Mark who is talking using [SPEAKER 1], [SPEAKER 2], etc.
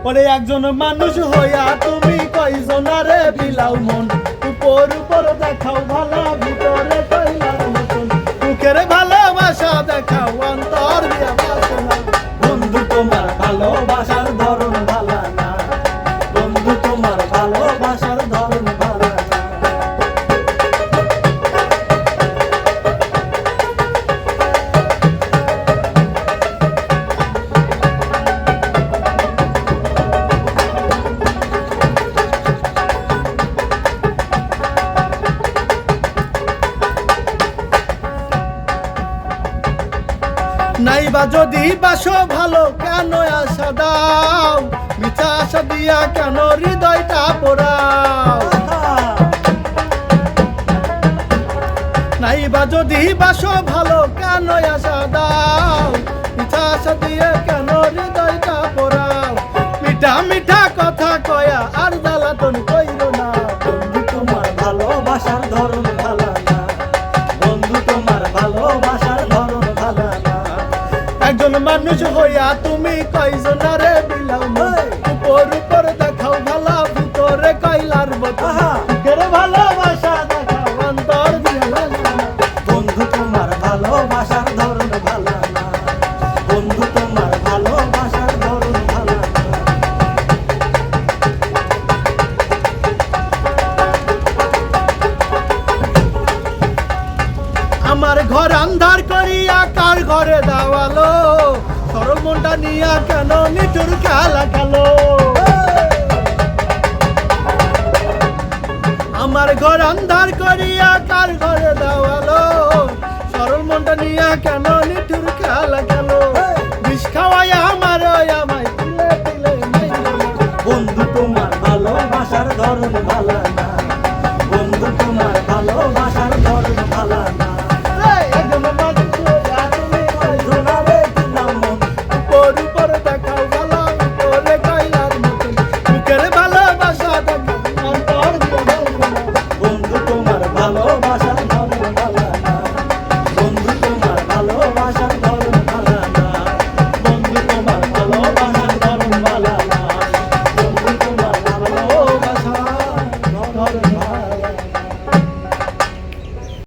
[SPEAKER 1] ওরে একজন মানুষ হইয়া তুমি কয়জনারে বিলাও মন উপর উপর দেখাও ভালা ভিতরে কইলার মতন বুকের ভালোবাসা দেখাও অন্তর দিয়া বাসনা বন্ধু তোমার ভালোবাসার ধরন ভালা না বন্ধু তোমার ভালোবাসার ধরন ভালা না নাইবা যদি বাসো ভালো কেন আশা দাও মিথ্যা আশা দিয়া কেন হৃদয়টা পোড়াও নাইবা যদি বাসো ভালো কেন আশা দাও মিথ্যা আশা দিয়ে কেন হৃদয়টা পোড়াও মিঠা মিঠা কথা কয়া আর জ্বালাতন কইরো না বন্ধু তোমার ভালোবাসার ধরন ভালো না বন্ধু তোমার ভালোবাসার ধরন ভালো না একজন মানুষ হইয়া তুমি কয়জনারে বিলাও উপর উপর দেখাও ভালা ভিতরে কইলার মতন বুকের ভালোবাসা দেখাও অন্তর দিয়া বাসনা বন্ধু তোমার ভালোবাসার ধরন ভালো না বন্ধু তোমার ভালোবাসার ধরন ভালো না আমার ঘর আন্ধার করিয়া কার ঘরে দাওয়ালো সরল মনটা নিয়া কেন নিঠুর খেলা খেলো আমার ঘর আন্ধার করিয়া কার ঘরে দাওয়ালো সরল মনটা নিয়া কেন নিঠুর খেলা খেলো বিষ খাওয়াই আমার আমায় তিলে তিলে বন্ধু তোমার ভালোবাসার ধরন ভালো না বন্ধু তোমার ভালোবাসার